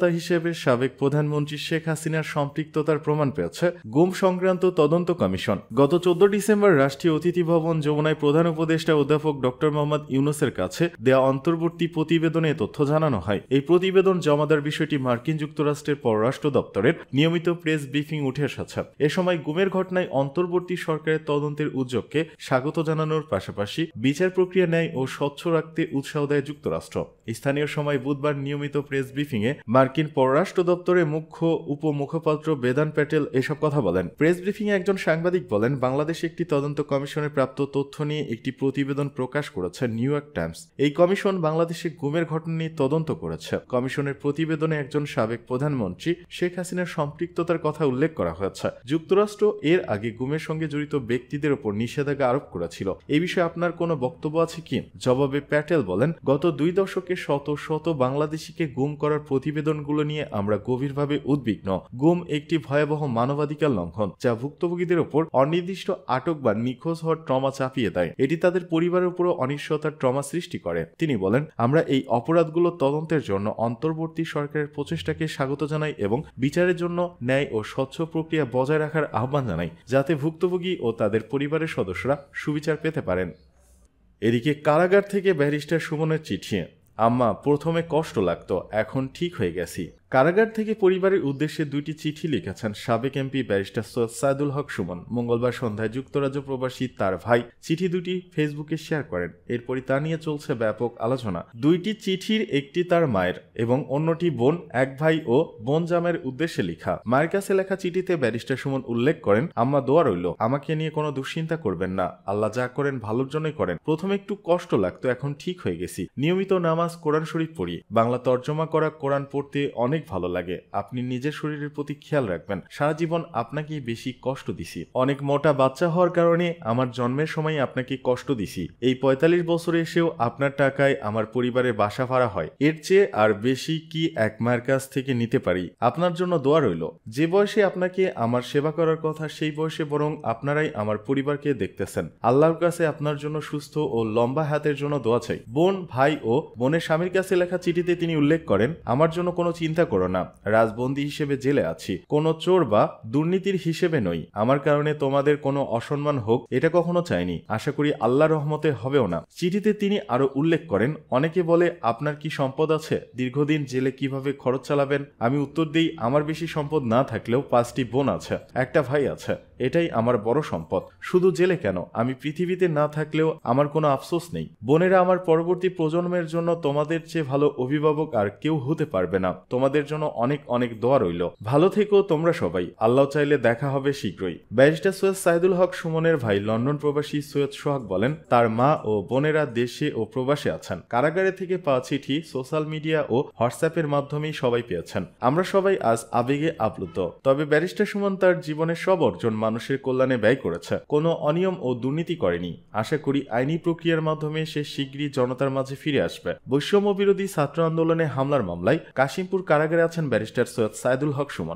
হিসেবে সাবেক প্রধানমন্ত্রী শেখ হাসিনার সম্পৃক্ততার প্রমাণ পেয়েছে গুম সংক্রান্ত তদন্ত কমিশন। গত 14 ডিসেম্বর রাষ্ট্রীয় অতিথি ভবন যমুনায় প্রধান উপদেষ্টা অধ্যাপক ডক্টর মোহাম্মদ ইউনূসের কাছে দেয়া অন্তর্বর্তী প্রতিবেদনে তথ্য জানানো হয়। এই প্রতিবেদন জমাদার বিষয়টি মার্কিন যুক্তরাষ্ট্রের পররাষ্ট্র দপ্তরের নিয়মিত প্রেস ব্রিফিং উঠে এসেছে। এ সময় গুমের ঘটনায় অন্তর্বর্তী সরকারের তদন্তের উদ্যোগকে স্বাগত জানানোর পাশাপাশি বিচার প্রক্রিয়া ন্যায় ও স্বচ্ছ রাখতে উৎসাহ দেয় যুক্তরাষ্ট্র। স্থানীয় সময় বুধবার নিয়মিত প্রেস ব্রিফিংয়ে মার্কিন পররাষ্ট্র দপ্তরের মুখ্য উপমুখপাত্র বেদান প্যাটেল এসব কথা বলেন। প্রেস ব্রিফিংয়ে একজন সাংবাদিক বলেন, বাংলাদেশে একটি তদন্ত কমিশনের প্রাপ্ত তথ্য নিয়ে একটি প্রতিবেদন প্রকাশ করেছে নিউ ইয়র্ক টাইমস। এই কমিশন বাংলাদেশে গুমের ঘটনা নিয়ে তদন্ত করেছে। কমিশনের প্রতিবেদনে একজন সাবেক প্রধানমন্ত্রী শেখ হাসিনার সম্পৃক্ততার কথা উল্লেখ করা হয়েছে। যুক্তরাষ্ট্র এর আগে গুমের সঙ্গে জড়িত ব্যক্তিদের উপর নিষেধাজ্ঞা আরোপ করেছিল। এই বিষয়ে আপনার কোনো বক্তব্য আছে কি? জবাবে প্যাটেল বলেন, গত 2 দশকে শত শত বাংলাদেশিকে গুম করার প্রতিবেদনগুলো নিয়ে আমরা গভীরভাবে উদ্বিগ্ন। গুম একটি ভয়াবহ মানবাধিকার লঙ্ঘন, যা ভুক্তভোগীদের উপর অনির্দিষ্ট আটক বা নিখোঁজ হওয়ার ট্রমা চাপিয়ে দেয়। এটি তাদের পরিবারের উপরও অনিশ্চয়তার ট্রমা সৃষ্টি করে। তিনি বলেন, আমরা এই অপরাধগুলো তদন্তের জন্য অন্তর্বর্তী সরকারের প্রচেষ্টাকে স্বাগত জানাই এবং বিচারের জন্য ন্যায় ও স্বচ্ছ প্রক্রিয়া বজায় রাখার আহ্বান জানাই, যাতে ভুক্তভোগী ও তাদের পরিবারের সদস্যরা সুবিচার পেতে পারেন। এদিকে কারাগার থেকে ব্যারিস্টার সুমনের চিঠি। আম্মা, প্রথমে কষ্ট লাগতো, এখন ঠিক হয়ে গেছি। কারাগার থেকে পরিবারের উদ্দেশ্যে 2টি চিঠি লিখেছেন সাবেক এমপি ব্যারিস্টার সৈয়দ সাইদুল হক সুমন। মঙ্গলবার সন্ধ্যায় যুক্তরাজ্য প্রবাসী তার ভাই চিঠি দুটি ফেসবুকে শেয়ার করেন। এরপরই তা নিয়ে চলছে ব্যাপক আলোচনা। 2টি চিঠির একটি তার মায়ের এবং অন্যটি বোন, এক ভাই ও বোন জামের উদ্দেশ্যে লেখা। মায়ের কাছে লেখা চিঠিতে ব্যারিস্টার সুমন উল্লেখ করেন, আম্মা, দোয়া রইল, আমাকে নিয়ে কোনো দুশ্চিন্তা করবেন না, আল্লাহ যা করেন ভালোর জন্যই করেন। প্রথমে একটু কষ্ট লাগতো, এখন ঠিক হয়ে গেছি। নিয়মিত নামাজ, কোরআন শরীফ পড়ি। বাংলা তর্জমা করা কোরআন পড়তে অনেক ভালো লাগে। আপনি নিজের শরীরের প্রতি খেয়াল রাখবেন। সারা জীবন আপনাকে বেশি কষ্ট দিছি। অনেক মোটা বাচ্চা হওয়ার কারণে আমার জন্মের সময় আপনাকে কষ্ট দিছি। এই 45 বছরে এসেও আপনার টাকায় আমার পরিবারের বাসা ভাড়া হয়। এর চেয়ে আর বেশি কি এক মায়ের কাছ থেকে নিতে পারি? আপনার জন্য দোয়া রইল। যে বয়সে আপনাকে আমার সেবা করার কথা, সেই বয়সে বরং আপনারাই আমার পরিবারকে দেখতেছেন। আল্লাহর কাছে আপনার জন্য সুস্থ ও লম্বা হাতের জন্য দোয়া চাই। বোন, ভাই ও বোনের স্বামীর কাছে লেখা চিঠিতে তিনি উল্লেখ করেন, আমার জন্য কোনো চিন্তা করো না, রাজবন্দী হিসেবে জেলে আছি, কোনো চোর বা দুর্নীতির হিসেবে নই। আমার কারণে তোমাদের কোনো অসম্মান হোক এটা কখনো চাইনি, আশা করি আল্লাহর রহমতে হবেও না। চিঠিতে তিনি আরো উল্লেখ করেন, অনেকে বলে আপনার কি সম্পদ আছে, দীর্ঘদিন জেলে কিভাবে খরচ চালাবেন? আমি উত্তর দিই, আমার বেশি সম্পদ না থাকলেও 5টি বোন আছে, একটা ভাই আছে, এটাই আমার বড় সম্পদ। শুধু জেলে কেন, আমি পৃথিবীতে না থাকলেও আমার কোনো আফসোস নেই। বোনেরা, আমার পরবর্তী প্রজন্মের জন্য তোমাদের চেয়ে ভালো অভিভাবক আর কেউ হতে পারবে না। তোমাদের জন্য অনেক অনেক দোয়া রইল। ভালো থেকো তোমরা সবাই, আল্লাহ চাইলে দেখা হবে শীঘ্রই। ব্যারিস্টার সৈয়দ সাইদুল হক সুমনের ভাই লন্ডন প্রবাসী সৈয়দ সোহাগ বলেন, তার মা ও বোনেরা দেশে ও প্রবাসে আছেন। কারাগারে থেকে পাওয়া চিঠি সোশ্যাল মিডিয়া ও হোয়াটসঅ্যাপের মাধ্যমেই সবাই পেয়েছেন। আমরা সবাই আজ আবেগে আপ্লুত। তবে ব্যারিস্টার সুমন তার জীবনের সব অর্জন মানুষের কল্যাণে ব্যয় করেছে, কোনো অনিয়ম ও দুর্নীতি করেনি। আশা করি আইনি প্রক্রিয়ার মাধ্যমে সে শীঘ্রই জনতার মাঝে ফিরে আসবে। বৈষম্য বিরোধী ছাত্র আন্দোলনে হামলার মামলায় কাশিমপুর কারাগারে আছেন ব্যারিস্টার সৈয়দ সাইদুল হক সুমন।